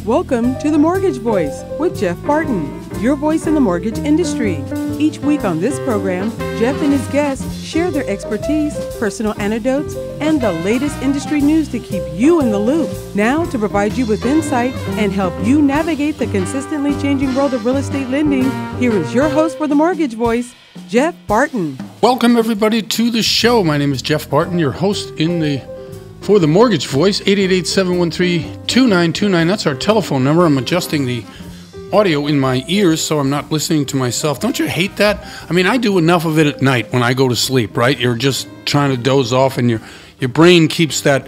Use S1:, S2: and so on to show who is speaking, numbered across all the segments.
S1: Welcome to The Mortgage Voice with Jeff Barton, your voice in the mortgage industry. Each week on this program, Jeff and his guests share their expertise, personal anecdotes, and the latest industry news to keep you in the loop. Now, to provide you with insight and help you navigate the consistently changing world of real estate lending, here is your host for The Mortgage Voice, Jeff Barton.
S2: Welcome, everybody, to the show. My name is Jeff Barton, your host for The Mortgage Voice, 888-713-2929. That's our telephone number. I'm adjusting the audio in my ears so I'm not listening to myself. Don't you hate that? I mean, I do enough of it at night when I go to sleep, right? You're just trying to doze off and your brain keeps that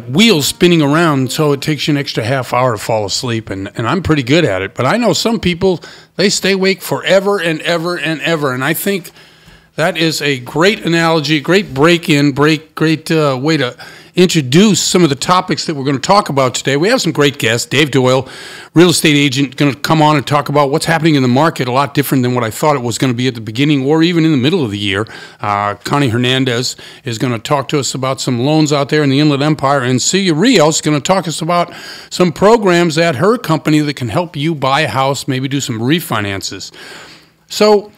S2: wheel spinning around, so it takes you an extra half hour to fall asleep, and I'm pretty good at it. But I know some people, they stay awake forever and ever and ever, and I think that is a great analogy, great great way to introduce some of the topics that we're going to talk about today. We have some great guests. Dave Doyle, real estate agent, going to come on and talk about what's happening in the market, a lot different than what I thought it was going to be at the beginning or even in the middle of the year. Connie Hernandez is going to talk to us about some loans out there in the Inland Empire, and Celia Rios is going to talk to us about some programs at her company that can help you buy a house, maybe do some refinances. So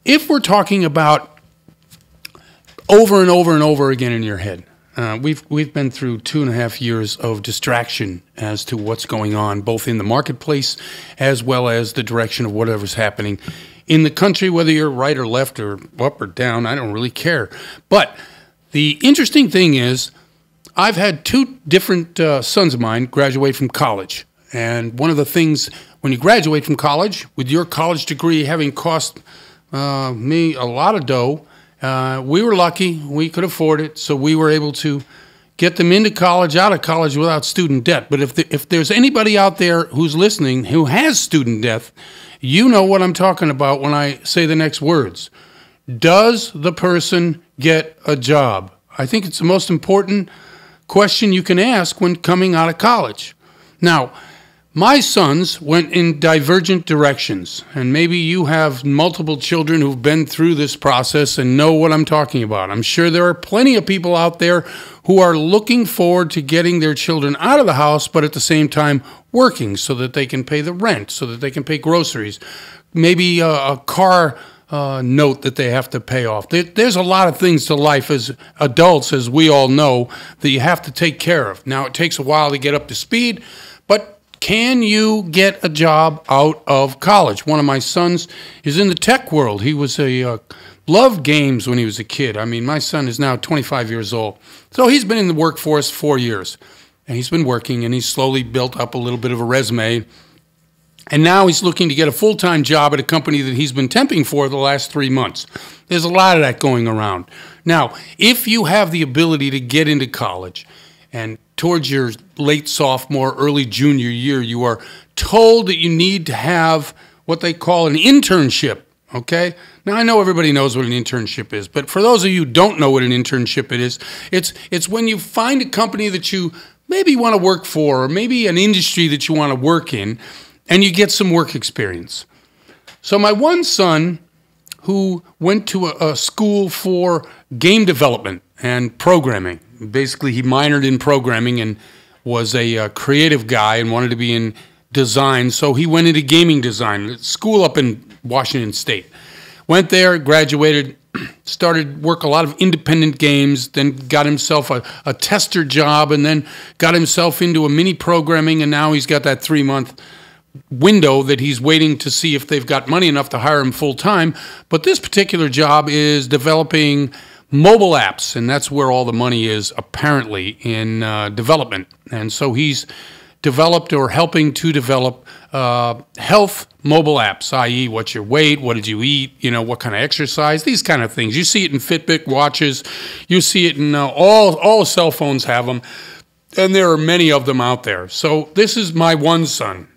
S2: if we're talking about over and over and over again in your head, we've been through 2.5 years of distraction as to what's going on, both in the marketplace as well as the direction of whatever's happening in the country, whether you're right or left or up or down, I don't really care. But the interesting thing is, I've had two different sons of mine graduate from college. And one of the things, when you graduate from college, with your college degree having cost me a lot of dough, we were lucky. We could afford it, so we were able to get them into college, out of college without student debt. But if there's anybody out there who's listening who has student debt, you know what I'm talking about when I say the next words. Does the person get a job? I think it's the most important question you can ask when coming out of college. Now, my sons went in divergent directions, and maybe you have multiple children who've been through this process and know what I'm talking about. I'm sure there are plenty of people out there who are looking forward to getting their children out of the house, but at the same time working so that they can pay the rent, so that they can pay groceries, maybe a car note that they have to pay off. There's a lot of things to life as adults, as we all know, that you have to take care of. Now, it takes a while to get up to speed, but can you get a job out of college? One of my sons is in the tech world. He was loved games when he was a kid. I mean, my son is now 25 years old. So he's been in the workforce 4 years. And he's been working, and he's slowly built up a little bit of a resume. And now he's looking to get a full-time job at a company that he's been temping for the last 3 months. There's a lot of that going around. Now, if you have the ability to get into college, and towards your late sophomore, early junior year, you are told that you need to have what they call an internship, okay? Now, I know everybody knows what an internship is, but for those of you who don't know what an internship is, it's when you find a company that you maybe want to work for, or maybe an industry that you want to work in, and you get some work experience. So my one son, who went to a school for game development and programming. Basically, he minored in programming and was a creative guy and wanted to be in design, so he went into gaming design, school up in Washington State. Went there, graduated, started work a lot of independent games, then got himself a tester job, and then got himself into a mini programming, and now he's got that 3-month window that he's waiting to see if they've got money enough to hire him full-time. But this particular job is developing mobile apps, and that's where all the money is, apparently, in development. And so he's developed or helping to develop health mobile apps, i.e. what's your weight, what did you eat, what kind of exercise, these kind of things. You see it in Fitbit watches. You see it in all cell phones have them, and there are many of them out there. So this is my one son.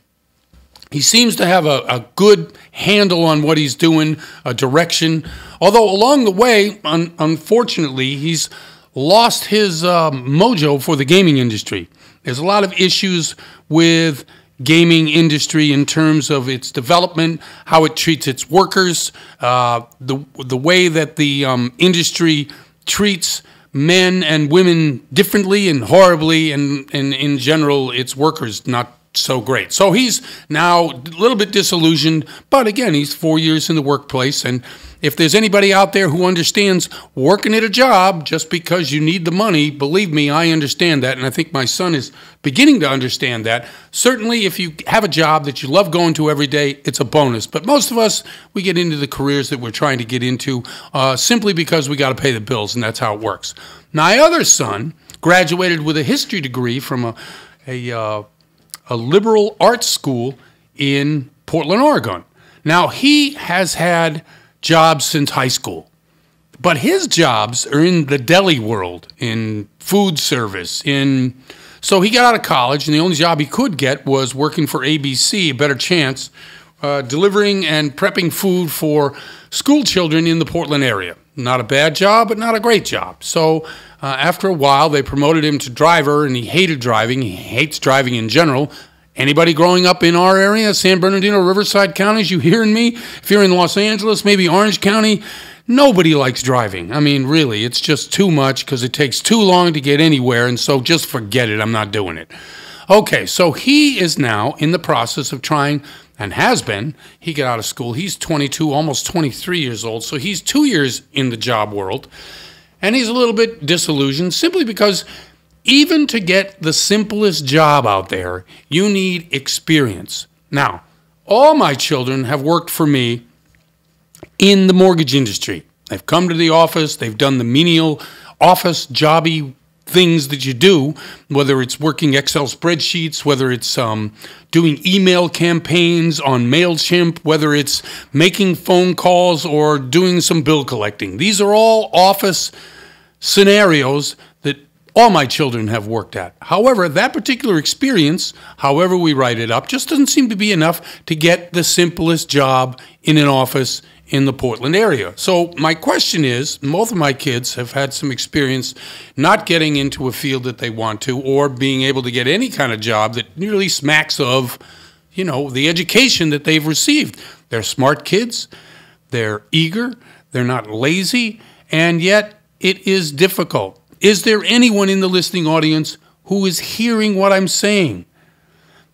S2: He seems to have a good handle on what he's doing, a direction. Although along the way, unfortunately, he's lost his mojo for the gaming industry. There's a lot of issues with gaming industry in terms of its development, how it treats its workers, the way that the industry treats men and women differently and horribly, and in general, its workers not so great. So he's now a little bit disillusioned, but again, he's 4 years in the workplace, and if there's anybody out there who understands working at a job just because you need the money, believe me, I understand that, and I think my son is beginning to understand that. Certainly, if you have a job that you love going to every day, it's a bonus. But most of us, we get into the careers that we're trying to get into simply because we got to pay the bills, and that's how it works. My other son graduated with a history degree from a liberal arts school in Portland, Oregon. Now, he has had jobs since high school, but his jobs are in the deli world, in food service, so he got out of college, and the only job he could get was working for ABC, a better chance, delivering and prepping food for school children in the Portland area. Not a bad job, but not a great job. So after a while, they promoted him to driver, and he hated driving. He hates driving in general. Anybody growing up in our area, San Bernardino, Riverside counties, you hearing me? If you're in Los Angeles, maybe Orange County, nobody likes driving. I mean, really, it's just too much because it takes too long to get anywhere, and so just forget it. I'm not doing it. Okay, so he is now in the process of trying, and has been. He got out of school. He's 22, almost 23 years old, so he's 2 years in the job world, and he's a little bit disillusioned simply because even to get the simplest job out there, you need experience. Now, all my children have worked for me in the mortgage industry. They've come to the office, they've done the menial office jobby things that you do, whether it's working Excel spreadsheets, whether it's doing email campaigns on MailChimp, whether it's making phone calls or doing some bill collecting. These are all office scenarios that all my children have worked at. However, that particular experience, however we write it up, just doesn't seem to be enough to get the simplest job in an office in the Portland area. So my question is, both of my kids have had some experience not getting into a field that they want to, or being able to get any kind of job that nearly smacks of, the education that they've received. They're smart kids, they're eager, they're not lazy, and yet it is difficult. Is there anyone in the listening audience who is hearing what I'm saying?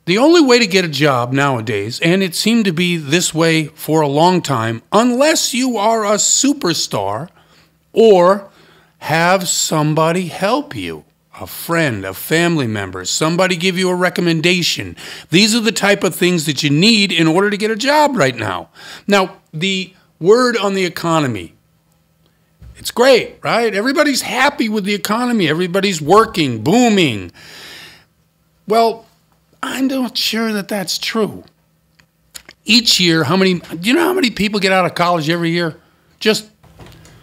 S2: The only way to get a job nowadays, and it seemed to be this way for a long time, unless you are a superstar or have somebody help you, a friend, a family member, somebody give you a recommendation. These are the type of things that you need in order to get a job right now. Now, the word on the economy, it's great, right? Everybody's happy with the economy. Everybody's working, booming. Well, I'm not sure that that's true. Each year, do you know how many people get out of college every year? Just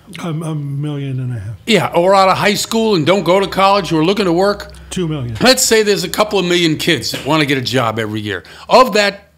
S3: a 1.5 million.
S2: Yeah, or out of high school and don't go to college or looking to work.
S3: 2 million.
S2: Let's say there's a couple of million kids that want to get a job every year. Of that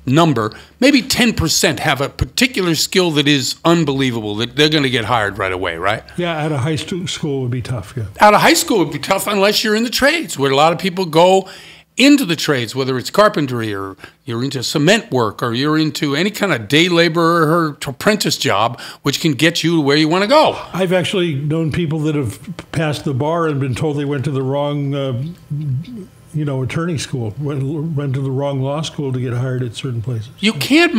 S2: number, maybe 10% have a particular skill that is unbelievable, that they're going to get hired right away, right?
S3: Yeah, out of high school would be tough, yeah.
S2: Out of high school would be tough unless you're in the trades, where a lot of people go into the trades, whether it's carpentry or you're into cement work or you're into any kind of day labor or apprentice job, which can get you to where you want to go.
S3: I've actually known people that have passed the bar and been told they went to the wrong attorney school, went to the wrong law school to get hired at certain places.
S2: You can't,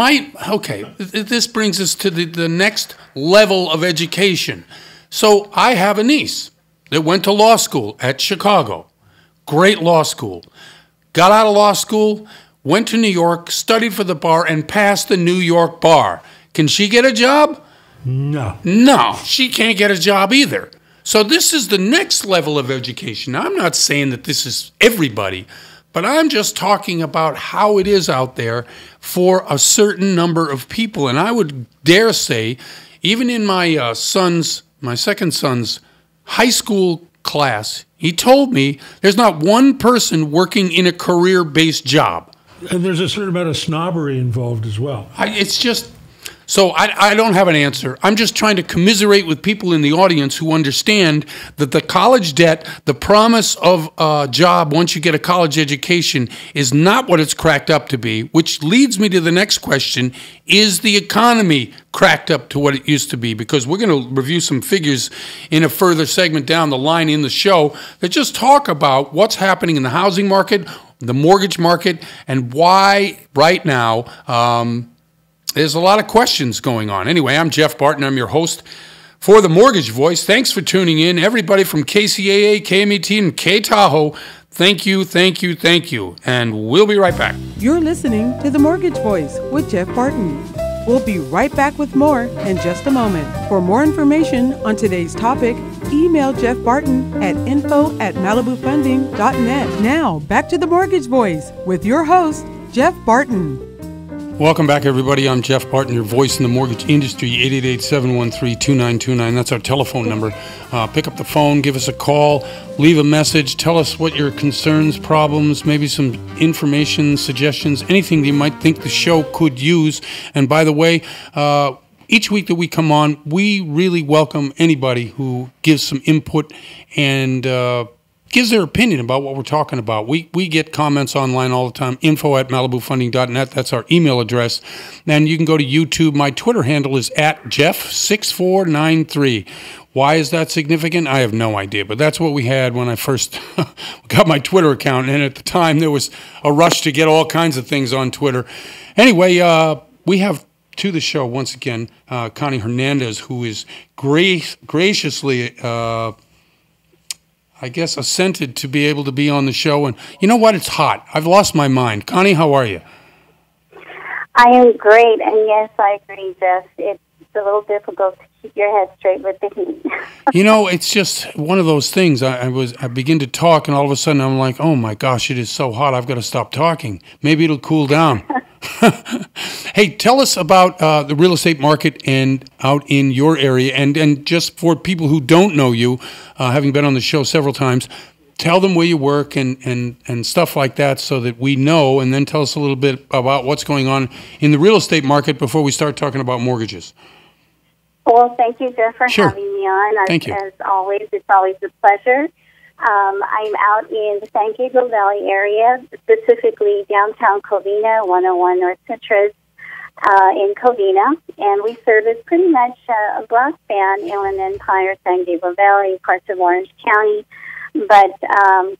S2: this brings us to the next level of education. So I have a niece that went to law school at Chicago, great law school, got out of law school, went to New York, studied for the bar, and passed the New York bar. Can she get a job?
S3: No.
S2: No, she can't get a job either. So this is the next level of education. Now, I'm not saying that this is everybody, but I'm just talking about how it is out there for a certain number of people. And I would dare say, even in my second son's high school class, he told me there's not one person working in a career-based job.
S3: And there's a certain amount of snobbery involved as well.
S2: It's just So I don't have an answer. I'm just trying to commiserate with people in the audience who understand that the college debt, the promise of a job once you get a college education, is not what it's cracked up to be, which leads me to the next question. Is the economy cracked up to what it used to be? Because we're going to review some figures in a further segment down the line in the show that just talk about what's happening in the housing market, the mortgage market, and why right now there's a lot of questions going on. Anyway, I'm Jeff Barton. I'm your host for The Mortgage Voice. Thanks for tuning in. Everybody from KCAA, KMET, and K-Tahoe, thank you, thank you, thank you. And we'll be right back.
S1: You're listening to The Mortgage Voice with Jeff Barton. We'll be right back with more in just a moment. For more information on today's topic, email Jeff Barton at info@malibufunding.net. Now, back to The Mortgage Voice with your host, Jeff Barton.
S2: Welcome back, everybody. I'm Jeff Barton, your voice in the mortgage industry, 888-713-2929. That's our telephone number. Pick up the phone, give us a call, leave a message, tell us what your concerns, problems, maybe some information, suggestions, anything that you might think the show could use. And by the way, each week that we come on, we really welcome anybody who gives some input and gives their opinion about what we're talking about. We get comments online all the time, info@malibufunding.net. That's our email address. And you can go to YouTube. My Twitter handle is @Jeff6493. Why is that significant? I have no idea, but that's what we had when I first got my Twitter account. And at the time, there was a rush to get all kinds of things on Twitter. Anyway, we have to the show once again Connie Hernandez, who is graciously I guess, assented to be able to be on the show. And you know what? It's hot. I've lost my mind. Connie, how are you?
S4: I am great. And yes, I agree, Jeff. It's a little difficult to keep your head straight with the heat.
S2: You know, it's just one of those things. I begin to talk, and all of a sudden I'm like, oh, my gosh, it is so hot. I've got to stop talking. Maybe it'll cool down. Hey, tell us about the real estate market and out in your area, and just for people who don't know you, having been on the show several times, tell them where you work and stuff like that so that we know, and then tell us a little bit about what's going on in the real estate market before we start talking about mortgages.
S4: Well, thank you, Jeff, for
S2: Sure.
S4: having me on.
S2: Thank you.
S4: As always, it's always a pleasure. I'm out in the San Gabriel Valley area, specifically downtown Covina, 101 North Citrus in Covina, and we service pretty much a broad span, Inland Empire, San Gabriel Valley, parts of Orange County. But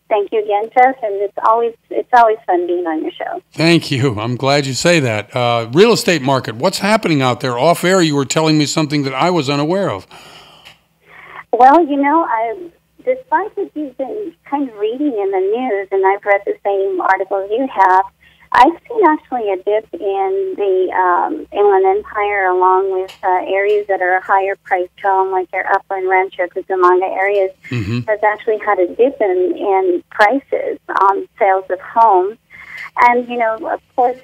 S4: thank you again, Jeff, and it's always fun being on your show.
S2: Thank you. I'm glad you say that. Real estate market, what's happening out there? Off air, you were telling me something that I was unaware of.
S4: Well, you know, despite what you've been kind of reading in the news, and I've read the same articles you have, I've seen actually a dip in the Inland Empire, along with areas that are a higher priced home, like your Upland Rancho, Cucamonga areas, has actually had a dip in prices on sales of homes. And, you know, of course,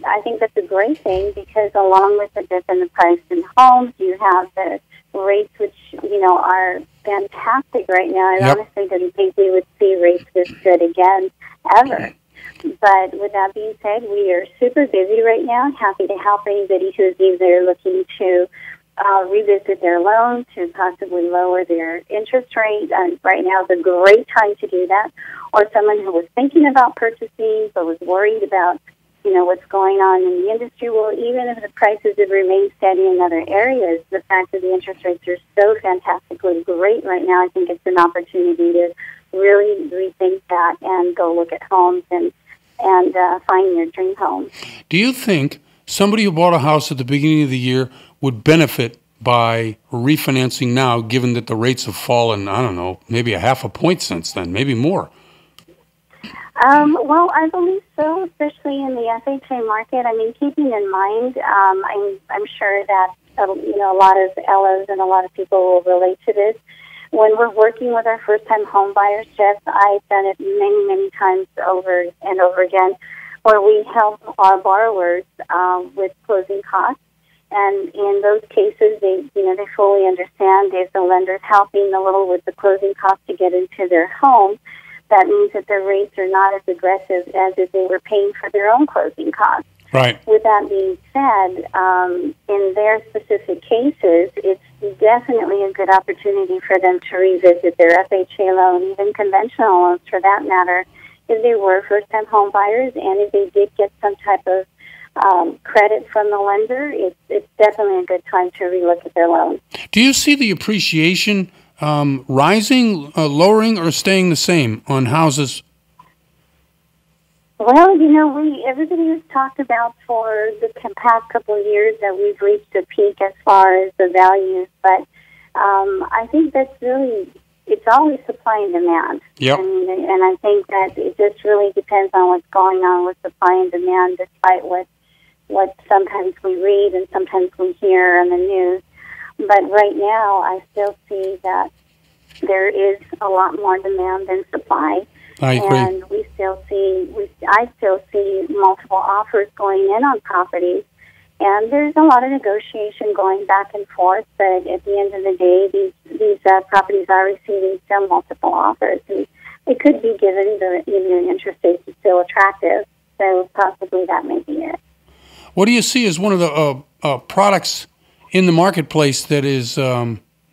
S4: I think that's a great thing, because along with the dip in the price in homes, you have the rates, which, you know, are fantastic right now. I honestly didn't think we would see rates this good again, ever. But with that being said, we are super busy right now. Happy to help anybody who is either looking to revisit their loan, to possibly lower their interest rate. Right now is a great time to do that. Or someone who was thinking about purchasing but was worried about, you know, what's going on in the industry. Well, even if the prices have remained steady in other areas, the fact that the interest rates are so fantastically great right now, I think it's an opportunity to really rethink that and go look at homes and find your dream home.
S2: Do you think somebody who bought a house at the beginning of the year would benefit by refinancing now, given that the rates have fallen, I don't know, maybe a half a point since then, maybe more?
S4: Well, I believe so, especially in the FHA market. I mean, keeping in mind, I'm sure that you know, a lot of LOs and a lot of people will relate to this. When we're working with our first-time home buyers, Jeff, I've done it many, many times over and over again, where we help our borrowers with closing costs. And in those cases, they fully understand if the lender's helping a little with the closing costs to get into their home, that means that their rates are not as aggressive as if they were paying for their own closing costs.
S2: Right.
S4: With that being said, in their specific cases, it's definitely a good opportunity for them to revisit their FHA loan, even conventional loans for that matter, if they were first-time home buyers, and if they did get some type of credit from the lender, it's definitely a good time to relook at their loan.
S2: Do you see the appreciation rising, lowering, or staying the same on houses?
S4: Well, everybody has talked about for the past couple of years that we've reached a peak as far as the values, but I think that's really, it's always supply and demand.
S2: Yep.
S4: And I think that it just really depends on what's going on with supply and demand, despite what sometimes we read and sometimes we hear on the news. But right now, I still see that there is a lot more demand than supply.
S2: I agree.
S4: And I still see multiple offers going in on properties. And there's a lot of negotiation going back and forth, but at the end of the day, these properties are receiving still multiple offers. And it could be given the interest rates is still attractive, so possibly that may be it.
S2: What do you see as one of the products in the marketplace that is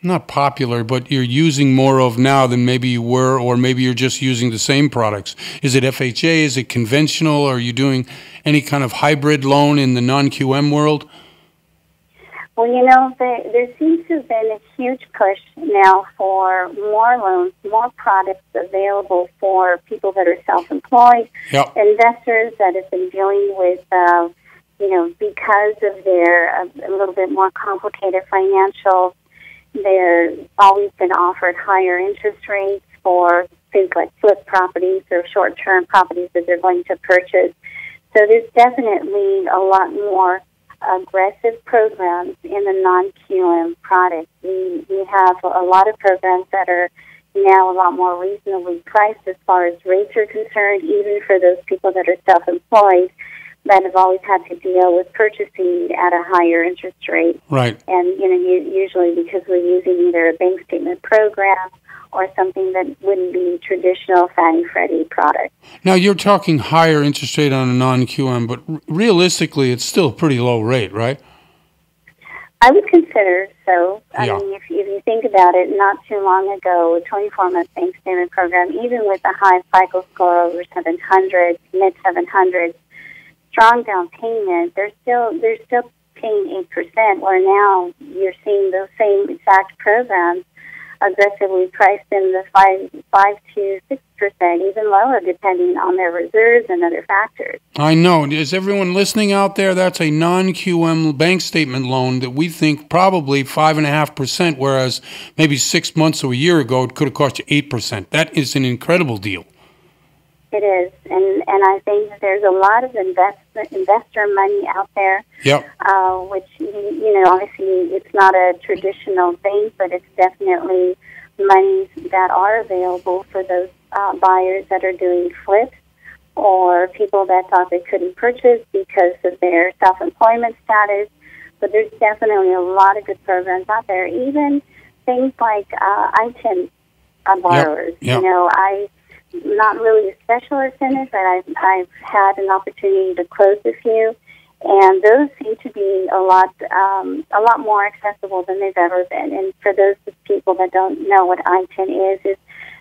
S2: not popular, but you're using more of now than maybe you were, or maybe you're just using the same products? Is it FHA? Is it conventional? Are you doing any kind of hybrid loan in the non-QM world?
S4: Well, there seems to have been a huge push now for more loans, more products available for people that are self-employed,
S2: Yep.
S4: investors that have been dealing with because of their a little bit more complicated financials. They're always been offered higher interest rates for things like flip properties or short-term properties that they're going to purchase. So there's definitely a lot more aggressive programs in the non-QM products. We have a lot of programs that are now a lot more reasonably priced as far as rates are concerned, even for those people that are self-employed that have always had to deal with purchasing at a higher interest rate.
S2: Right.
S4: And, usually because we're using either a bank statement program or something that wouldn't be traditional Fannie Freddie product.
S2: Now, you're talking higher interest rate on a non-QM, but realistically, it's still a pretty low rate, right?
S4: I would consider so. I
S2: Yeah.
S4: mean, if you think about it, not too long ago, a 24-month bank statement program, even with a high FICO score over 700, mid-700s, strong down payment, they're still paying 8%, where now you're seeing those same exact programs aggressively priced in the 5 to 6%, even lower, depending on their reserves and other factors.
S2: I know. Is everyone listening out there? That's a non-QM bank statement loan that we think probably 5.5%, whereas maybe 6 months or a year ago it could have cost you 8%. That is an incredible deal.
S4: It is, and I think that there's a lot of investor money out there.
S2: Yep.
S4: Which obviously it's not a traditional bank, but it's definitely monies that are available for those buyers that are doing flips or people that thought they couldn't purchase because of their self-employment status. But there's definitely a lot of good programs out there. Even things like I-10 borrowers.
S2: Yep.
S4: Not really a specialist in it, but I've had an opportunity to close a few, and those seem to be a lot more accessible than they've ever been. And for those people that don't know what I-10 is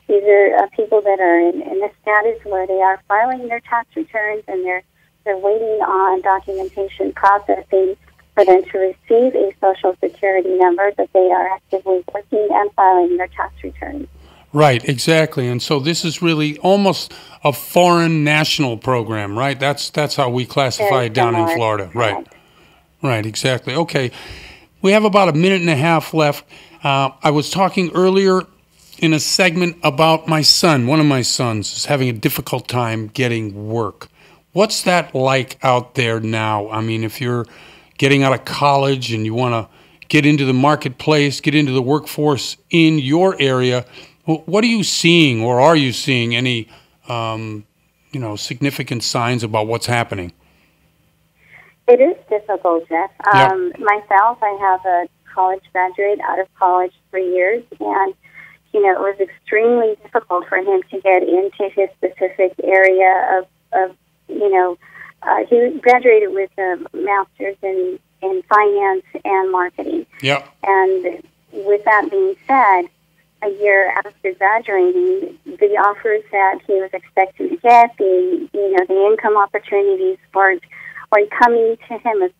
S4: these are people that are in a status where they are filing their tax returns and they're waiting on documentation processing for them to receive a Social Security number, that they are actively working and filing their tax returns.
S2: Right, exactly. And so this is really almost a foreign national program, right? That's how we classify it down in Florida. Right. Right, exactly. Okay. We have about a minute and a half left. I was talking earlier in a segment about my son. One of my sons is having a difficult time getting work. What's that like out there now? I mean, if you're getting out of college and you want to get into the marketplace, get into the workforce in your area, what are you seeing, or are you seeing any, significant signs about what's happening?
S4: It is difficult, Jeff.
S2: Yep.
S4: Myself, I have a college graduate out of college 3 years, and it was extremely difficult for him to get into his specific area of he graduated with a master's in finance and marketing.
S2: Yep.
S4: And with that being said, a year after graduating, the offers that he was expecting to get, the income opportunities weren't coming to him as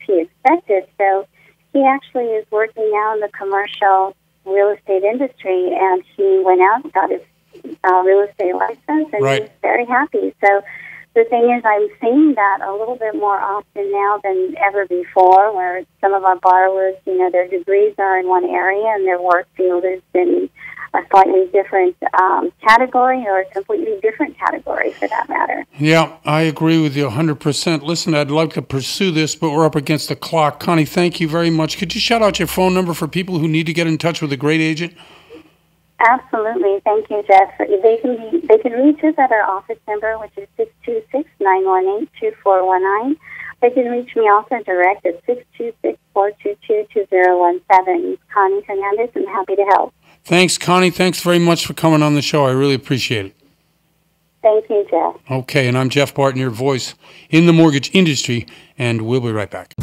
S4: he expected. So he actually is working now in the commercial real estate industry, and he went out and got his real estate license, and
S2: right.
S4: he's very happy. So the thing is, I'm seeing that a little bit more often now than ever before, where some of our borrowers, their degrees are in one area and their work field is in a slightly different category, or a completely different category for that matter.
S2: Yeah, I agree with you 100%. Listen, I'd like to pursue this, but we're up against the clock. Connie, thank you very much. Could you shout out your phone number for people who need to get in touch with a great agent?
S4: Absolutely. Thank you, Jeff. They can reach us at our office number, which is 626-918-2419. They can reach me also direct at 626-422-2017. Connie Hernandez. I'm happy to help.
S2: Thanks, Connie. Thanks very much for coming on the show. I really appreciate it.
S4: Thank you, Jeff.
S2: Okay, and I'm Jeff Barton, your voice in the mortgage industry, and we'll be right back.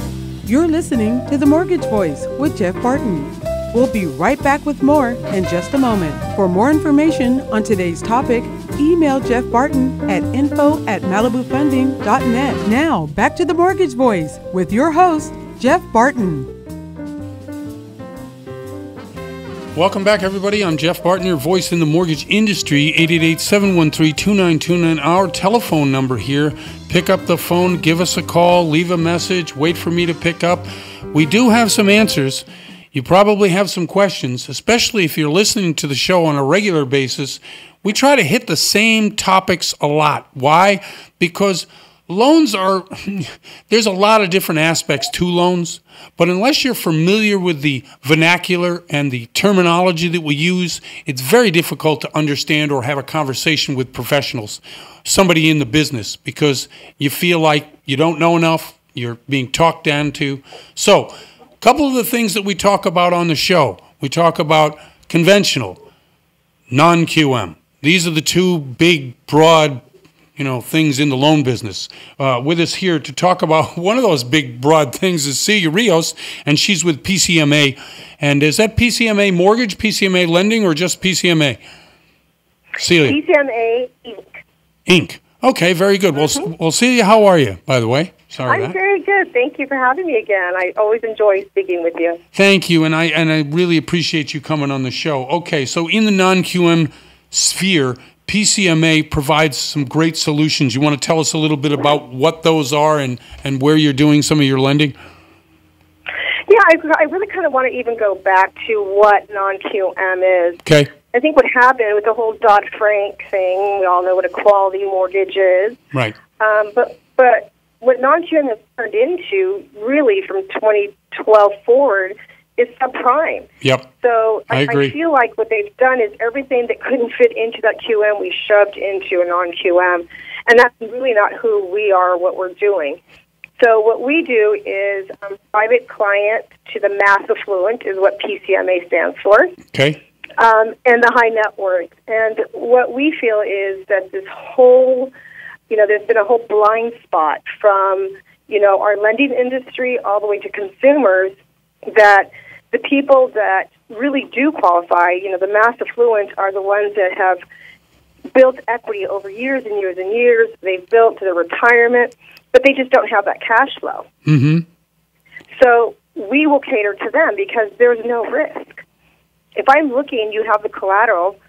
S1: You're listening to The Mortgage Voice with Jeff Barton. We'll be right back with more in just a moment. For more information on today's topic, email Jeff Barton at info@malibufunding.net. Now, back to The Mortgage Voice with your host, Jeff Barton.
S2: Welcome back, everybody. I'm Jeff Barton, your voice in the mortgage industry. 888-713-2929, our telephone number here. Pick up the phone, give us a call, leave a message, wait for me to pick up. We do have some answers. You probably have some questions, especially if you're listening to the show on a regular basis. We try to hit the same topics a lot. Why? Because loans are, there's a lot of different aspects to loans, but unless you're familiar with the vernacular and the terminology that we use, it's very difficult to understand or have a conversation with professionals, somebody in the business, because you feel like you don't know enough, you're being talked down to. So, a couple of the things that we talk about on the show. We talk about conventional, non-QM. These are the two big, broad, things in the loan business. With us here to talk about one of those big, broad things is Celia Rios, and she's with PCMA. And is that PCMA mortgage, PCMA lending, or just PCMA? Celia.
S5: PCMA Inc.
S2: Okay, very good. Well, Celia, how are you, by the way? Sorry.
S5: I'm very good. Thank you for having me again. I always enjoy speaking with you.
S2: Thank you, and I really appreciate you coming on the show. Okay, so in the non-QM sphere, PCMA provides some great solutions. You want to tell us a little bit about what those are and where you're doing some of your lending?
S5: Yeah, I really kind of want to even go back to what non-QM is.
S2: Okay.
S5: I think what happened with the whole Dodd-Frank thing, we all know what a quality mortgage is.
S2: Right.
S5: But what non-QM has turned into, really from 2012 forward, is subprime.
S2: Yep.
S5: So
S2: I agree.
S5: I feel like what they've done is everything that couldn't fit into that QM, we shoved into a non-QM. And that's really not who we are, what we're doing. So what we do is private client to the mass affluent is what PCMA stands for.
S2: Okay.
S5: And the high net worth. And what we feel is that this whole, there's been a whole blind spot from, our lending industry all the way to consumers, that the people that really do qualify, the mass affluent, are the ones that have built equity over years and years and years. They've built to their retirement, but they just don't have that cash flow.
S2: Mm-hmm.
S5: So we will cater to them because there's no risk. If I'm looking, you have the collateral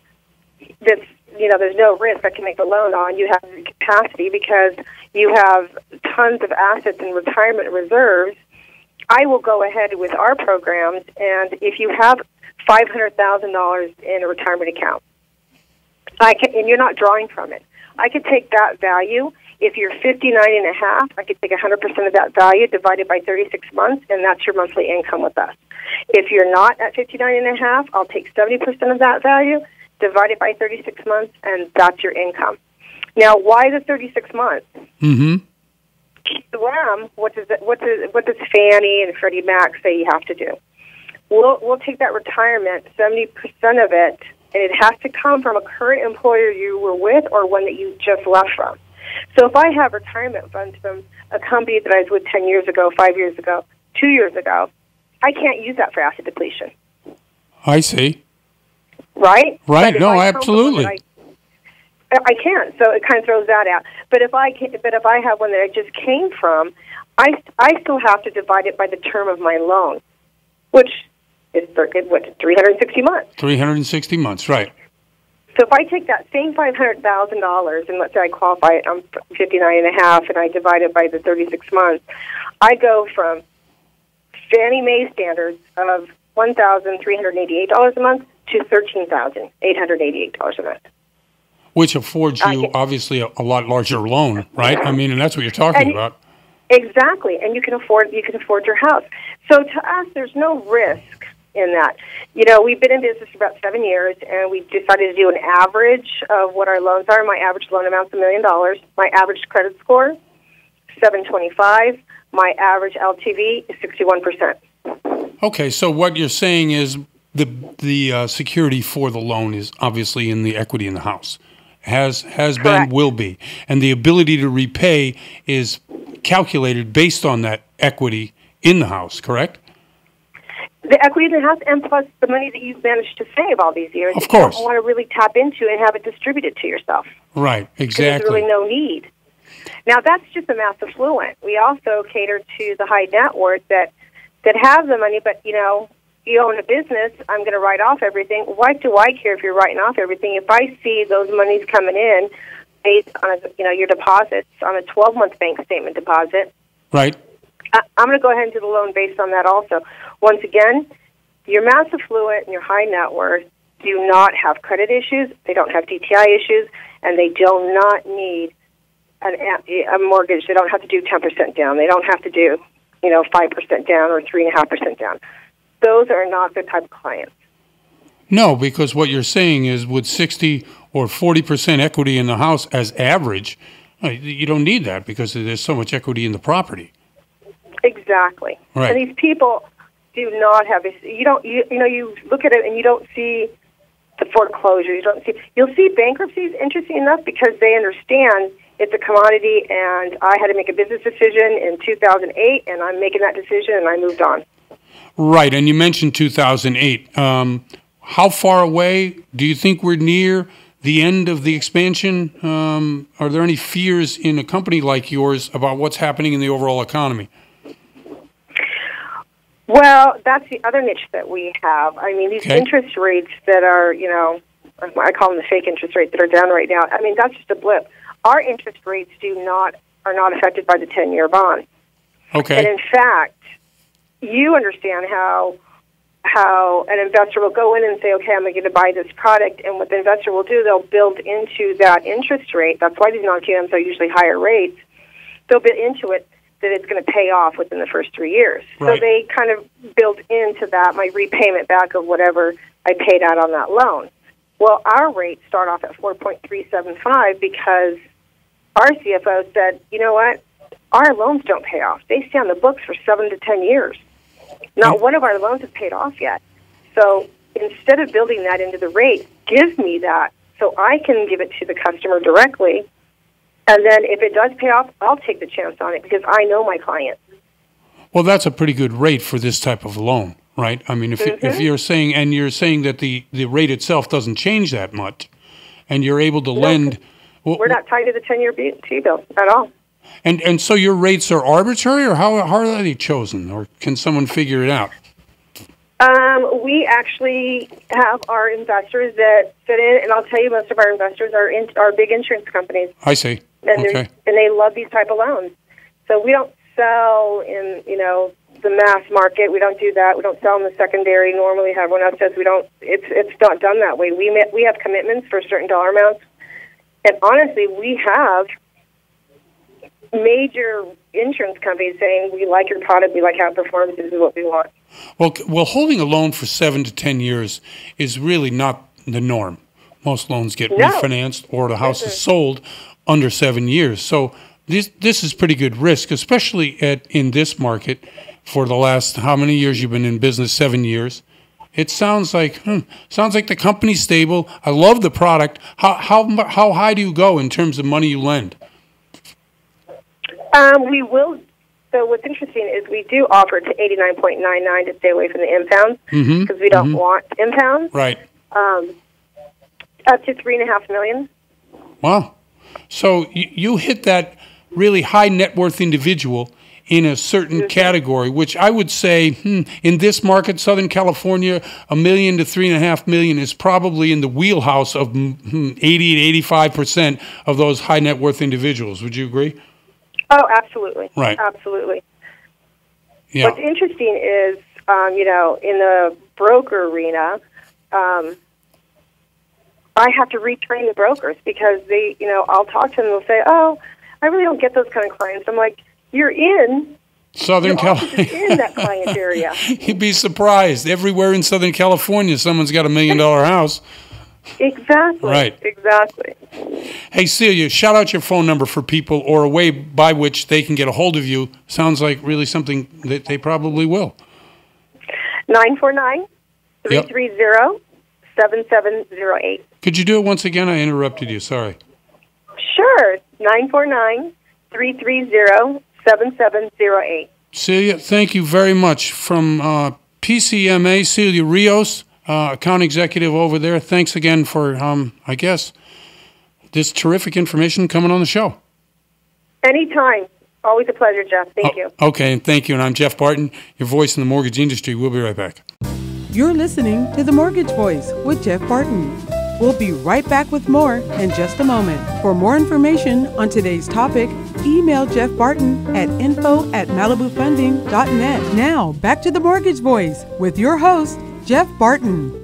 S5: that's, there's no risk I can make the loan on. You have the capacity because you have tons of assets and retirement reserves. I will go ahead with our programs, and if you have $500,000 in a retirement account, and you're not drawing from it, I could take that value. If you're 59 and a half, I could take 100% of that value divided by 36 months, and that's your monthly income with us. If you're not at 59 and a half, I'll take 70% of that value, divide it by 36 months, and that's your income. Now, why the 36 months?
S2: Mm-hmm.
S5: QM, what does Fannie and Freddie Mac say you have to do? We'll take that retirement, 70% of it, and it has to come from a current employer you were with or one that you just left from. So if I have retirement funds from a company that I was with 10 years ago, 5 years ago, 2 years ago, I can't use that for asset depletion.
S2: I see.
S5: Right?
S2: Right. No, absolutely.
S5: I can, so it kind of throws that out. But if I have one that I just came from, I still have to divide it by the term of my loan, which is 360 months.
S2: 360 months, right?
S5: So if I take that same $500,000 and let's say I qualify, I'm 59 and a half, and I divide it by the 36 months, I go from Fannie Mae standards of $1,388 a month to $13,888 a month.
S2: Which affords you, obviously, a lot larger loan, right? I mean, and that's what you're talking about.
S5: Exactly, and you can afford your house. So to us, there's no risk in that. You know, we've been in business for about 7 years, and we decided to do an average of what our loans are. My average loan amount's $1 million. My average credit score, 725. My average LTV is 61%.
S2: Okay, so what you're saying is the security for the loan is obviously in the equity in the house. Has been, will be. And the ability to repay is calculated based on that equity in the house, correct?
S5: The equity in the house and plus the money that you've managed to save all these years.
S2: Of course.
S5: You don't want to really tap into and have it distributed to yourself.
S2: Right, exactly.
S5: There's really no need. Now, that's just the mass affluent. We also cater to the high net worth that have the money, but, you know, you own a business, I'm going to write off everything. Why do I care if you're writing off everything? If I see those monies coming in based on, your deposits on a 12-month bank statement deposit,
S2: right?
S5: I'm going to go ahead and do the loan based on that also. Once again, your mass affluent and your high net worth do not have credit issues, they don't have DTI issues, and they do not need a mortgage. They don't have to do 10% down. They don't have to do, 5% down or 3.5% down. Those are not the type of clients.
S2: No, because what you're saying is with 60 or 40% equity in the house as average, you don't need that because there's so much equity in the property.
S5: Exactly.
S2: Right.
S5: And these people do not have this. You look at it and you don't see the foreclosures. You'll see bankruptcies, interesting enough, because they understand it's a commodity, and I had to make a business decision in 2008, and I'm making that decision, and I moved on.
S2: Right, and you mentioned 2008. How far away do you think we're near the end of the expansion? Are there any fears in a company like yours about what's happening in the overall economy?
S5: Well, that's the other niche that we have. I mean, these interest rates that are, I call them the fake interest rates that are down right now. I mean, that's just a blip. Our interest rates are not affected by the 10-year bond.
S2: Okay.
S5: And in fact, you understand how an investor will go in and say, okay, I'm going to buy this product, and what the investor will do, they'll build into that interest rate. That's why these non-QMs are usually higher rates. They'll build into it that it's going to pay off within the first 3 years.
S2: Right.
S5: So they kind of build into that my repayment back of whatever I paid out on that loan. Well, our rates start off at 4.375 because our CFO said, you know what, our loans don't pay off. They stay on the books for 7 to 10 years. Not one of our loans has paid off yet. So instead of building that into the rate, give me that so I can give it to the customer directly. And then if it does pay off, I'll take the chance on it because I know my client.
S2: Well, that's a pretty good rate for this type of loan, right? I mean, if you're saying, and you're saying that the rate itself doesn't change that much, and you're able to lend.
S5: We're not tied to the 10-year T-bill at all.
S2: And so your rates are arbitrary, or how are they chosen, or can someone figure it out?
S5: We actually have our investors that fit in, and I'll tell you, most of our investors are big insurance companies.
S2: I see.
S5: And
S2: okay.
S5: And they love these type of loans. So we don't sell in the mass market. We don't do that. We don't sell in the secondary. Normally, everyone else says we don't. It's not done that way. We have commitments for certain dollar amounts, and honestly, we have major insurance companies saying, we like your product, we like how it performs, this is what we want.
S2: Well, holding a loan for 7 to 10 years is really not the norm. Most loans get refinanced or the house is sold under 7 years. So this is pretty good risk, especially in this market for the last, how many years you've been in business? 7 years. It sounds like the company's stable. I love the product. How high do you go in terms of money you lend?
S5: We will. So what's interesting is we do offer to 89.99 to stay away from the impounds because we don't want impounds.
S2: Right.
S5: Up to $3.5 million.
S2: Wow. So you hit that really high net worth individual in a certain category, which I would say in this market, Southern California, $1 million to $3.5 million is probably in the wheelhouse of 80 to 85% of those high net worth individuals. Would you agree?
S5: Oh, absolutely.
S2: Right.
S5: Absolutely.
S2: Yeah.
S5: What's interesting is, in the broker arena, I have to retrain the brokers because they, I'll talk to them and they'll say, "Oh, I really don't get those kind of clients." I'm like, "You're in
S2: Southern California,
S5: in that client area."
S2: You'd be surprised. Everywhere in Southern California, someone's got $1 million house.
S5: Exactly.
S2: Right.
S5: Exactly.
S2: Hey, Celia, shout out your phone number for people or a way by which they can get a hold of you. Sounds like really something that they probably will.
S5: 949-330-7708.
S2: Could you do it once again? I interrupted you. Sorry.
S5: Sure. 949-330-7708.
S2: Celia, thank you very much. From PCMA, Celia Rios, account executive over there. Thanks again for, this terrific information coming on the show.
S5: Anytime. Always a pleasure, Jeff. Thank you.
S2: Okay, and thank you. And I'm Jeff Barton, your voice in the mortgage industry. We'll be right back.
S1: You're listening to The Mortgage Voice with Jeff Barton. We'll be right back with more in just a moment. For more information on today's topic, email Jeff Barton at info@malibufunding.net. Now, back to The Mortgage Voice with your host, Jeff Barton.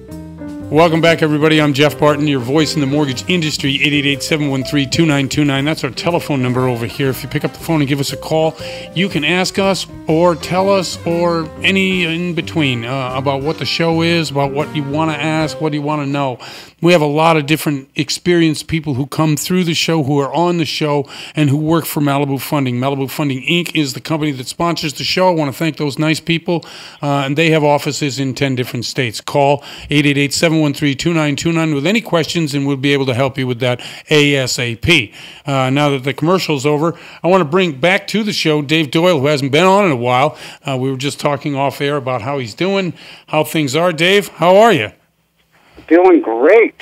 S2: Welcome back, everybody. I'm Jeff Barton, your voice in the mortgage industry, 888-713-2929. That's our telephone number over here. If you pick up the phone and give us a call, you can ask us or tell us or any in between about what the show is, about what you want to ask, what you want to know. We have a lot of different experienced people who come through the show, who are on the show, and who work for Malibu Funding. Malibu Funding, Inc. is the company that sponsors the show. I want to thank those nice people, and they have offices in 10 different states. Call 888-713-2929 with any questions, and we'll be able to help you with that ASAP. Now that the commercial's over, I want to bring back to the show Dave Doyle, who hasn't been on in a while. We were just talking off air about how he's doing, how things are. Dave, how are you?
S6: Doing great.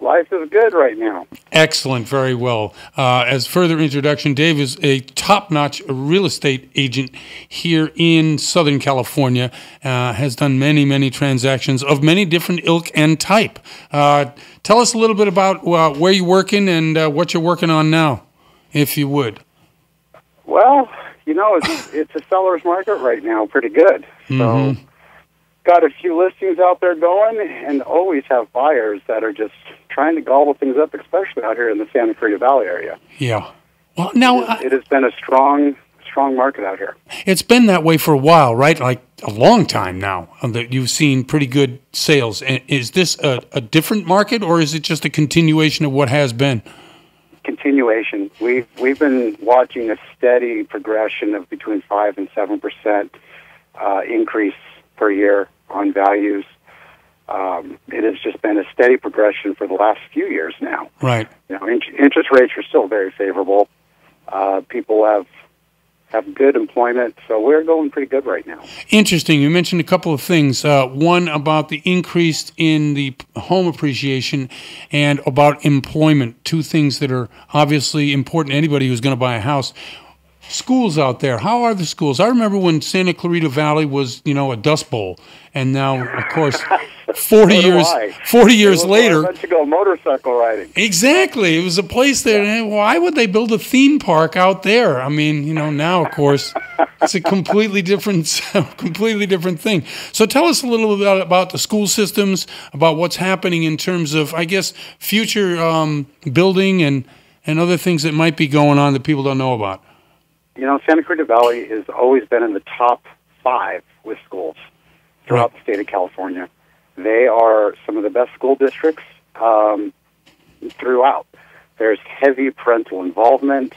S6: Life is good right now.
S2: Excellent. Very well. As further introduction, Dave is a top-notch real estate agent here in Southern California, has done many, many transactions of many different ilk and type. Tell us a little bit about where you're working and what you're working on now, if you would.
S6: Well, it's a seller's market right now, pretty good. So got a few listings out there going, and always have buyers that are just trying to gobble things up, especially out here in the Santa Cruz Valley area.
S2: Yeah. Well, now
S6: it has been a strong market out here.
S2: It's been that way for a while, right? Like a long time now that you've seen pretty good sales. Is this a different market, or is it just a continuation of what has been?
S6: Continuation. We've been watching a steady progression of between 5 and 7% increase per year on values. It has just been a steady progression for the last few years now.
S2: Right.
S6: Interest rates are still very favorable. People have good employment, so we're going pretty good right now.
S2: Interesting. You mentioned a couple of things. One about the increase in the home appreciation and about employment. Two things that are obviously important to anybody who's going to buy a house. Schools out there, how are the schools? I remember when Santa Clarita Valley was, a dust bowl, and now, of course, 40 years later,
S6: let you go motorcycle riding.
S2: Exactly, it was a place that. Why would they build a theme park out there? I mean, now, of course, it's a completely different thing. So, tell us a little bit about the school systems, about what's happening in terms of, I guess, future building and other things that might be going on that people don't know about.
S6: Santa Cruz Valley has always been in the top 5 with schools throughout the state of California. They are some of the best school districts throughout. There's heavy parental involvement.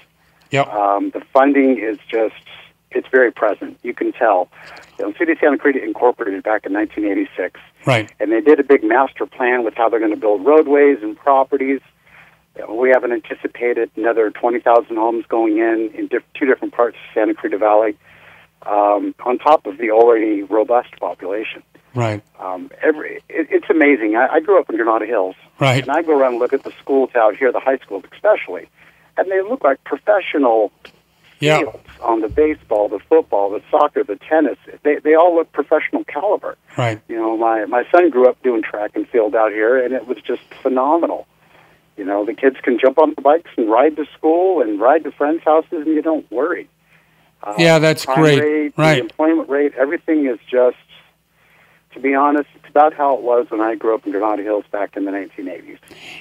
S2: Yep.
S6: The funding is it's very present. You can tell. The city of Santa Cruz incorporated back in 1986.
S2: Right.
S6: And they did a big master plan with how they're going to build roadways and properties. We have an anticipated another 20,000 homes going in two different parts of Santa Cruz Valley, on top of the already robust population.
S2: Right.
S6: It's amazing. I grew up in Granada Hills,
S2: Right.
S6: and I go around and look at the schools out here, the high schools especially, and they look like professional
S2: Yeah.
S6: fields on the baseball, the football, the soccer, the tennis. They all look professional caliber.
S2: Right.
S6: You know, my son grew up doing track and field out here, and it was just phenomenal. You know, the kids can jump on the bikes and ride to school and ride to friends' houses, and you don't worry.
S2: Yeah, that's
S6: Crime
S2: great.
S6: rate,
S2: Right.
S6: The employment rate, everything is just, to be honest, it's about how it was when I grew up in Granada Hills back in the 1980s.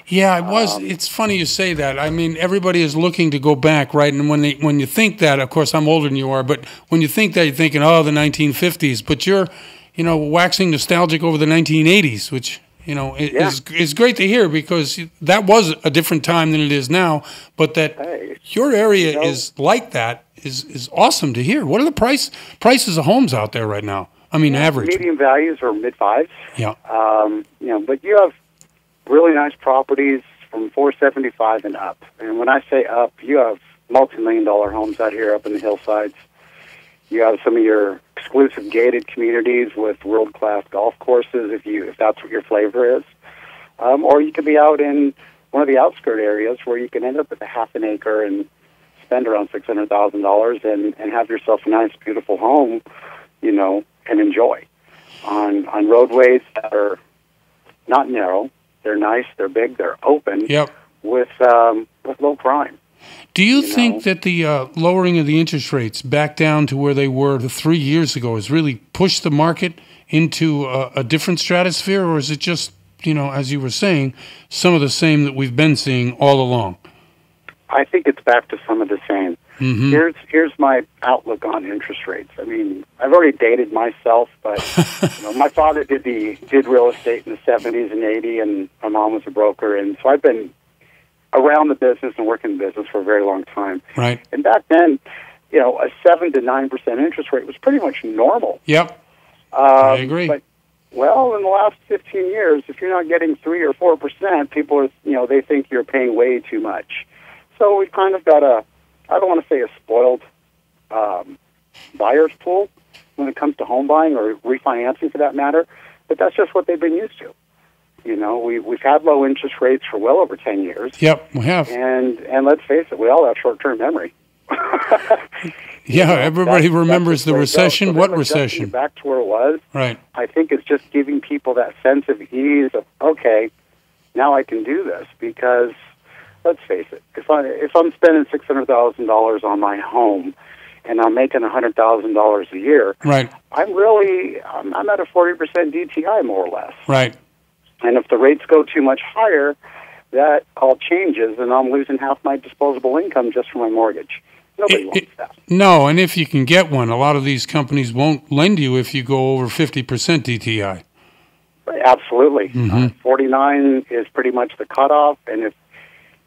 S2: Yeah, it was. It's funny you say that. I mean, everybody is looking to go back, right? And when you think that, of course, I'm older than you are, but when you think that, you're thinking, oh, the 1950s. But you're, waxing nostalgic over the 1980s, which is great to hear, because that was a different time than it is now. But that your area is like that is awesome to hear. What are the prices of homes out there right now? I mean, average.
S6: Median values are mid-fives.
S2: Yeah.
S6: But you have really nice properties from 475 and up. And when I say up, you have multi-million-dollar homes out here up in the hillsides. You have some of your exclusive gated communities with world-class golf courses, if that's what your flavor is. Or you could be out in one of the outskirt areas where you can end up with a half an acre and spend around $600,000 and have yourself a nice, beautiful home, and enjoy on roadways that are not narrow. They're nice, they're big, they're open.
S2: Yep.
S6: With low crime.
S2: Do you think that the lowering of the interest rates back down to where they were 3 years ago has really pushed the market into a different stratosphere, or is it just, as you were saying, some of the same that we've been seeing all along?
S6: I think it's back to some of the same.
S2: Mm-hmm.
S6: Here's my outlook on interest rates. I mean, I've already dated myself, but my father did real estate in the 70s and 80s, and my mom was a broker, and so I've been around the business and working the business for a very long time.
S2: Right.
S6: And back then, a 7 to 9% interest rate was pretty much normal.
S2: Yep. I agree.
S6: But in the last 15 years, if you're not getting 3 or 4%, people are, they think you're paying way too much. So we've kind of got I don't want to say a spoiled buyer's pool when it comes to home buying or refinancing for that matter, but that's just what they've been used to. We've had low interest rates for well over 10 years.
S2: Yep, we have.
S6: And let's face it, we all have short-term memory.
S2: Yeah, everybody remembers the recession. So what recession?
S6: Back to where it was.
S2: Right.
S6: I think it's just giving people that sense of ease of, okay, now I can do this, because let's face it, if I'm spending $600,000 on my home and I'm making $100,000 a year,
S2: right,
S6: I'm at a 40% DTI more or less.
S2: Right.
S6: And if the rates go too much higher, that all changes, and I'm losing half my disposable income just for my mortgage. Nobody wants that.
S2: No, and if you can get one, a lot of these companies won't lend you if you go over 50% DTI.
S6: Absolutely.
S2: Mm-hmm.
S6: 49 is pretty much the cutoff, and if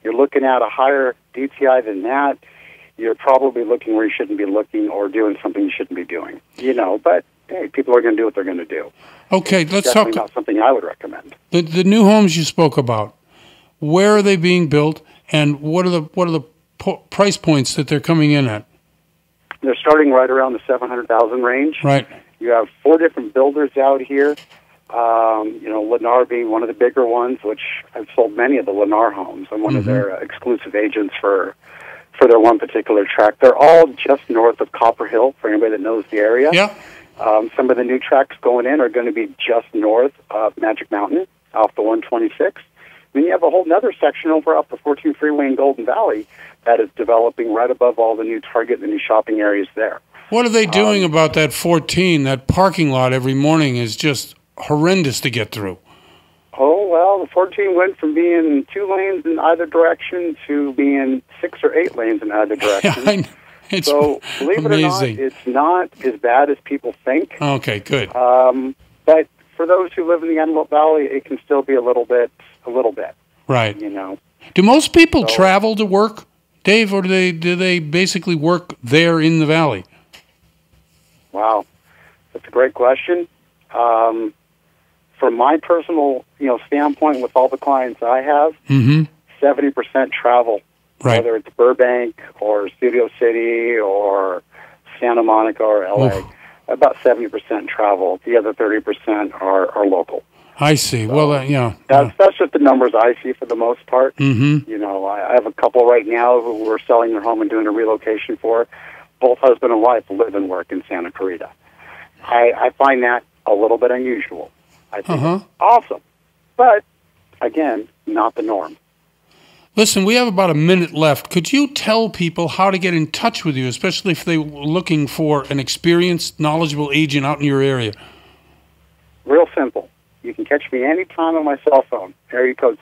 S6: you're looking at a higher DTI than that, you're probably looking where you shouldn't be looking or doing something you shouldn't be doing. But hey, people are going to do what they're going to do.
S2: Okay, let's
S6: Definitely
S2: talk.
S6: Not something I would recommend.
S2: The new homes you spoke about, where are they being built, and what are the price points that they're coming in at?
S6: They're starting right around the 700,000 range.
S2: Right.
S6: You have 4 different builders out here. Lennar being one of the bigger ones, which I've sold many of the Lennar homes. I'm one of their exclusive agents for their one particular tract. They're all just north of Copper Hill, for anybody that knows the area.
S2: Yeah.
S6: Some of the new tracts going in are going to be just north of Magic Mountain, off the 126. Then you have a whole other section over off the 14 Freeway in Golden Valley that is developing right above all the new Target and the new shopping areas there.
S2: What are they doing about that 14? That parking lot every morning is just horrendous to get through.
S6: Oh, well, the 14 went from being 2 lanes in either direction to being 6 or 8 lanes in either direction.
S2: It's
S6: so, believe
S2: amazing.
S6: It or not, it's not as bad as people think.
S2: Okay, good.
S6: But for those who live in the Antelope Valley, it can still be a little bit.
S2: Right. Do most people travel to work, Dave, or do they basically work there in the valley?
S6: Wow, that's a great question. From my personal, standpoint, with all the clients I have, 70% travel,
S2: Right.
S6: whether it's Burbank or Studio City or Santa Monica or LA.
S2: Oof.
S6: About 70% travel. The other 30% are local.
S2: I see.
S6: So
S2: Well, yeah.
S6: that's just the numbers I see for the most part.
S2: Mm-hmm.
S6: You know, I have a couple right now who we're selling their home and doing a relocation for. Both husband and wife live and work in Santa Clarita. I find that a little bit unusual. I think it's awesome. But, again, not the norm.
S2: Listen, we have about a minute left. Could you tell people how to get in touch with you, especially if they were looking for an experienced, knowledgeable agent out in your area?
S6: Real simple. You can catch me anytime on my cell phone. Area code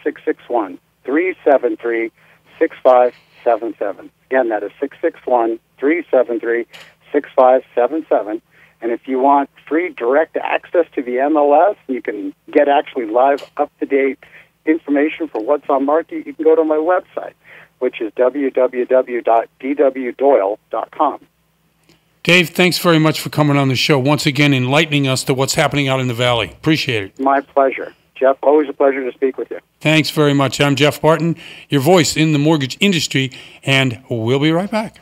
S6: 661-373-6577. Again, that is 661-373-6577. And if you want free direct access to the MLS, you can get actually live, up-to-date information for what's on market. You can go to my website, which is www.dwdoyle.com.
S2: Dave, thanks very much for coming on the show, once again enlightening us to what's happening out in the Valley. Appreciate it.
S6: My pleasure. Jeff, always a pleasure to speak with you.
S2: Thanks very much. I'm Jeff Barton, your voice in the mortgage industry, and we'll be right back.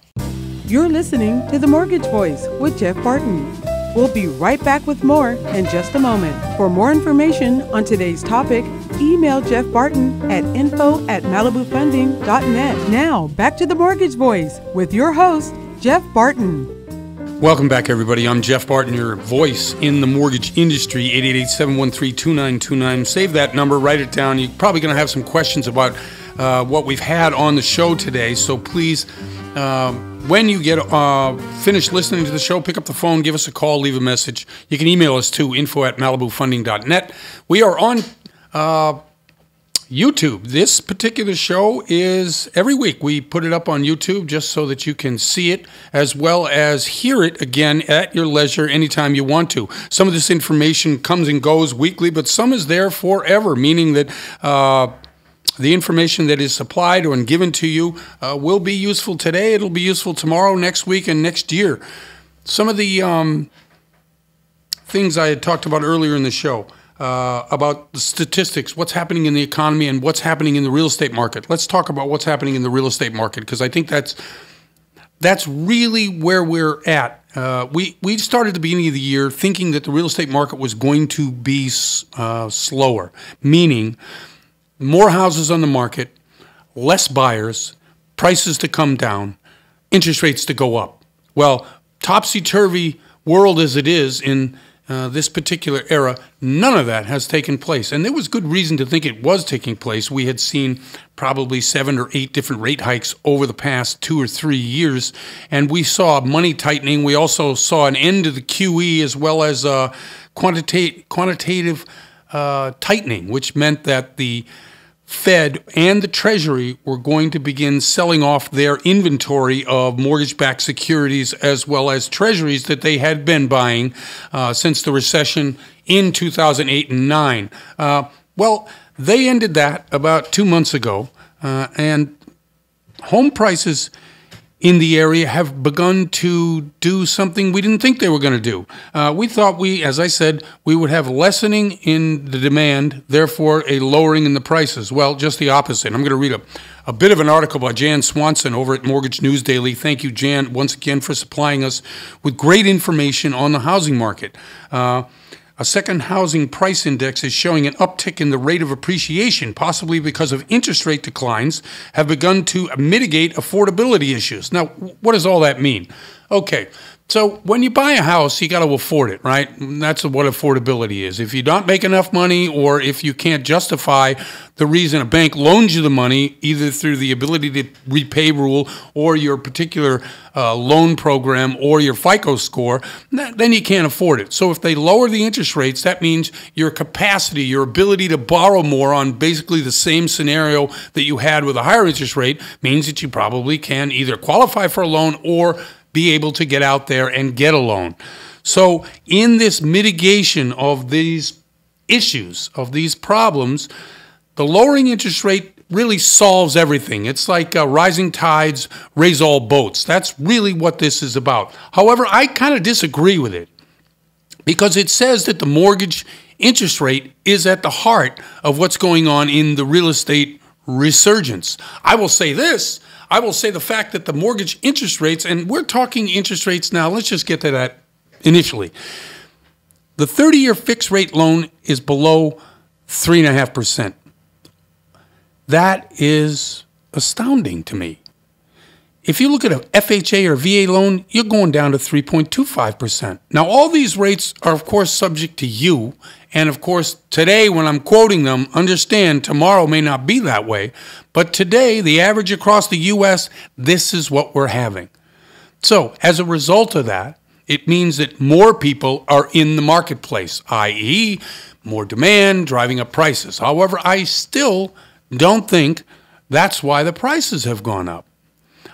S1: You're listening to The Mortgage Voice with Jeff Barton. We'll be right back with more in just a moment. For more information on today's topic, email Jeff Barton at info@malibufunding.net. Now, back to The Mortgage Voice with your host, Jeff Barton.
S2: Welcome back, everybody. I'm Jeff Barton, your voice in the mortgage industry, 888-713-2929. Save that number, write it down. You're probably going to have some questions about what we've had on the show today, so please, when you get finished listening to the show, pick up the phone, give us a call, leave a message. You can email us to info@malibufunding.net. We are on YouTube. This particular show is every week. We put it up on YouTube just so that you can see it as well as hear it again at your leisure anytime you want to. Some of this information comes and goes weekly, but some is there forever, meaning that the information that is supplied and given to you will be useful today. It'll be useful tomorrow, next week, and next year. Some of the things I had talked about earlier in the show, about the statistics, what's happening in the economy and what's happening in the real estate market. Let's talk about what's happening in the real estate market, because I think that's really where we're at. We started at the beginning of the year thinking that the real estate market was going to be slower, meaning more houses on the market, less buyers, prices to come down, interest rates to go up. Well, topsy-turvy world as it is in this particular era, none of that has taken place. And there was good reason to think it was taking place. We had seen probably 7 or 8 different rate hikes over the past 2 or 3 years, and we saw money tightening. We also saw an end to the QE as well as quantitative tightening, which meant that the Fed and the Treasury were going to begin selling off their inventory of mortgage-backed securities as well as treasuries that they had been buying since the recession in 2008 and 9. Well, they ended that about 2 months ago, and home prices in the area have begun to do something we didn't think they were going to do. We thought as I said, we would have lessening in the demand, therefore a lowering in the prices. Well, just the opposite. I'm going to read a bit of an article by Jan Swanson over at Mortgage News Daily. Thank you, Jan, once again for supplying us with great information on the housing market. A second housing price index is showing an uptick in the rate of appreciation, possibly because of interest rate declines have begun to mitigate affordability issues. Now, what does all that mean? Okay, so when you buy a house, you got to afford it, right? And that's what affordability is. If you don't make enough money, or if you can't justify the reason a bank loans you the money, either through the ability to repay rule or your particular loan program or your FICO score, then you can't afford it. So if they lower the interest rates, that means your capacity, your ability to borrow more on basically the same scenario that you had with a higher interest rate means that you probably can either qualify for a loan or be able to get out there and get a loan. So in this mitigation of these issues, of these problems, the lowering interest rate really solves everything. It's like rising tides raise all boats. That's really what this is about. However, I kind of disagree with it because it says that the mortgage interest rate is at the heart of what's going on in the real estate resurgence. I will say this. I will say the fact that the mortgage interest rates, and we're talking interest rates now, let's just get to that initially. The 30-year fixed rate loan is below 3.5%. That is astounding to me. If you look at a FHA or VA loan, you're going down to 3.25%. Now, all these rates are, of course, subject to you. And, of course, today when I'm quoting them, understand tomorrow may not be that way. But today, the average across the U.S., this is what we're having. So, as a result of that, it means that more people are in the marketplace, i.e., more demand, driving up prices. However, I still don't think that's why the prices have gone up.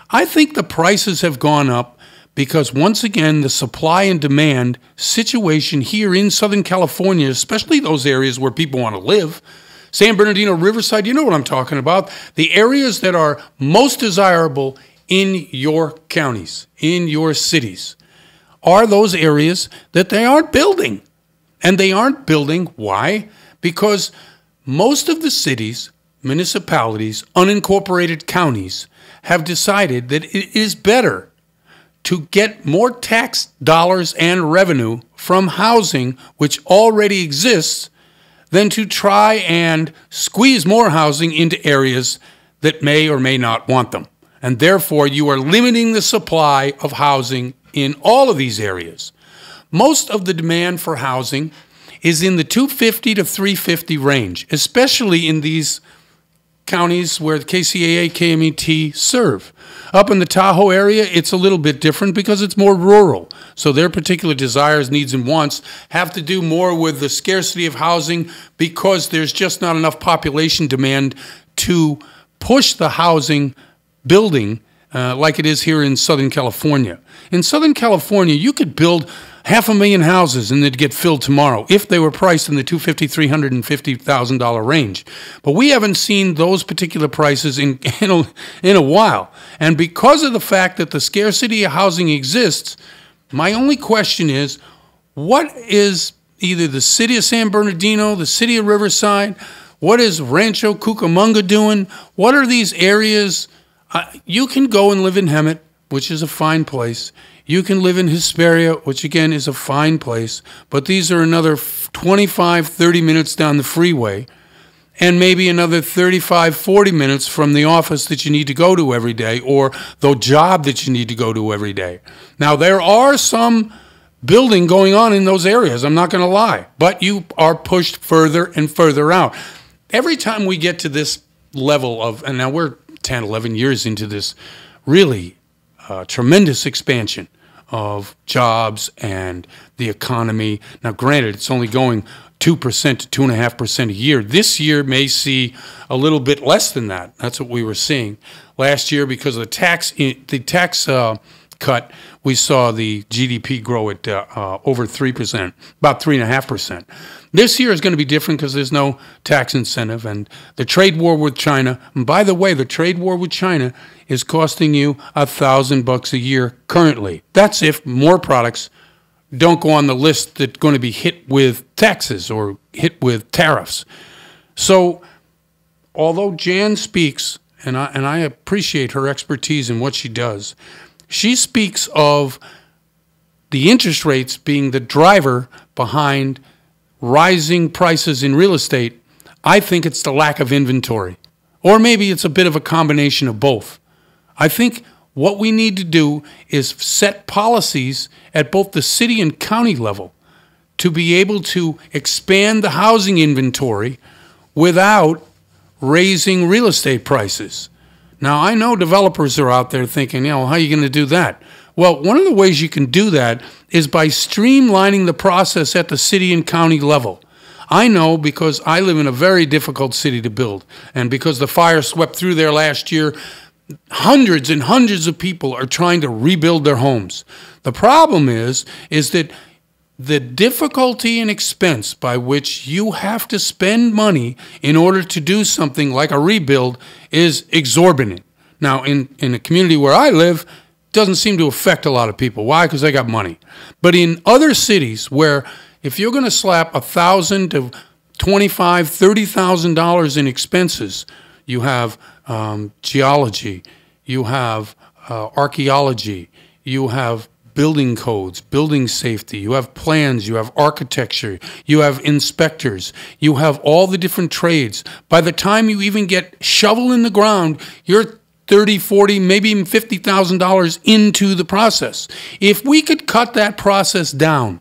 S2: I think the prices have gone up because, once again, the supply and demand situation here in Southern California, especially those areas where people want to live, San Bernardino, Riverside, you know what I'm talking about, the areas that are most desirable in your counties, in your cities, are those areas that they aren't building. And they aren't building, why? Because most of the cities, municipalities, unincorporated counties have decided that it is better to get more tax dollars and revenue from housing which already exists than to try and squeeze more housing into areas that may or may not want them. And therefore, you are limiting the supply of housing in all of these areas. Most of the demand for housing is in the 250 to 350 range, especially in these counties where the KCAA, KMET serve. Up in the Tahoe area, it's a little bit different because it's more rural. So their particular desires, needs, and wants have to do more with the scarcity of housing because there's just not enough population demand to push the housing building like it is here in Southern California. In Southern California, you could build 500,000 houses and they'd get filled tomorrow if they were priced in the $250,000, $350,000 range. But we haven't seen those particular prices in a while. And because of the fact that the scarcity of housing exists, my only question is, what is either the city of San Bernardino, the city of Riverside, what is Rancho Cucamonga doing? What are these areas? You can go and live in Hemet, which is a fine place. You can live in Hesperia, which again is a fine place, but these are another 25, 30 minutes down the freeway, and maybe another 35, 40 minutes from the office that you need to go to every day, or the job that you need to go to every day. Now, there are some building going on in those areas, I'm not going to lie, but you are pushed further and further out. Every time we get to this level of, and now we're 10, 11 years into this really tremendous expansion of jobs and the economy. Now, granted, it's only going 2% to 2.5% a year. This year may see a little bit less than that. That's what we were seeing. Last year, because of the tax cut, we saw the GDP grow at over 3%, about 3.5%. This year is going to be different because there's no tax incentive, and the trade war with China. And by the way, the trade war with China is costing you $1,000 a year currently. That's if more products don't go on the list that's going to be hit with taxes or hit with tariffs. So, although Jan speaks, and I appreciate her expertise in what she does, she speaks of the interest rates being the driver behind rising prices in real estate. I think it's the lack of inventory. Or maybe it's a bit of a combination of both. I think what we need to do is set policies at both the city and county level to be able to expand the housing inventory without raising real estate prices. Now, I know developers are out there thinking, how are you going to do that? Well, one of the ways you can do that is by streamlining the process at the city and county level. I know because I live in a very difficult city to build, and because the fire swept through there last year, hundreds and hundreds of people are trying to rebuild their homes. The problem is that the difficulty and expense by which you have to spend money in order to do something like a rebuild is exorbitant. Now, in the community where I live, it doesn't seem to affect a lot of people. Why? Because they got money. But in other cities where if you're going to slap $1,000 to $25,000, $30,000 in expenses you have geology, you have archaeology, you have building codes, building safety, you have plans, you have architecture, you have inspectors, you have all the different trades. By the time you even get shovel in the ground, you're $30, $40, maybe even $50,000 into the process. If we could cut that process down,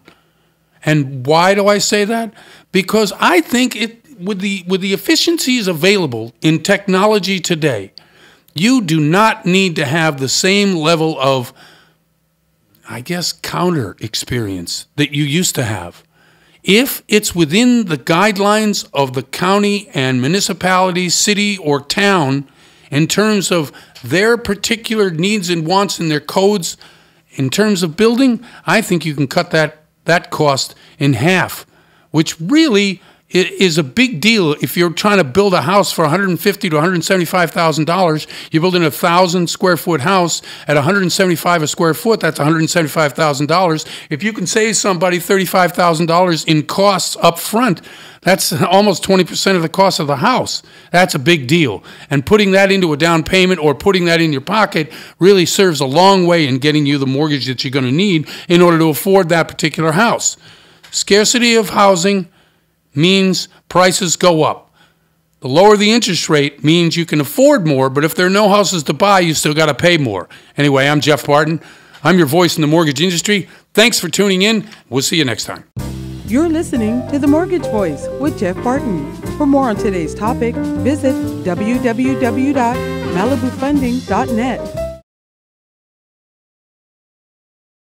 S2: and why do I say that? Because I think with the efficiencies available in technology today, you do not need to have the same level of, I guess, counter experience that you used to have. If it's within the guidelines of the county and municipality, city, or town, in terms of their particular needs and wants and their codes, in terms of building, I think you can cut that cost in half, which really is a big deal. If you're trying to build a house for $150,000 to $175,000, you're building a 1,000 square foot house at $175 a square foot. That's $175,000. If you can save somebody $35,000 in costs up front, that's almost 20% of the cost of the house. That's a big deal. And putting that into a down payment or putting that in your pocket really serves a long way in getting you the mortgage that you're going to need in order to afford that particular house. Scarcity of housing means prices go up. The lower the interest rate means you can afford more, but if there are no houses to buy, you still got to pay more. Anyway, I'm Jeff Barton. I'm your voice in the mortgage industry. Thanks for tuning in. We'll see you next time.
S1: You're listening to The Mortgage Voice with Jeff Barton. For more on today's topic, visit www.malibufunding.net.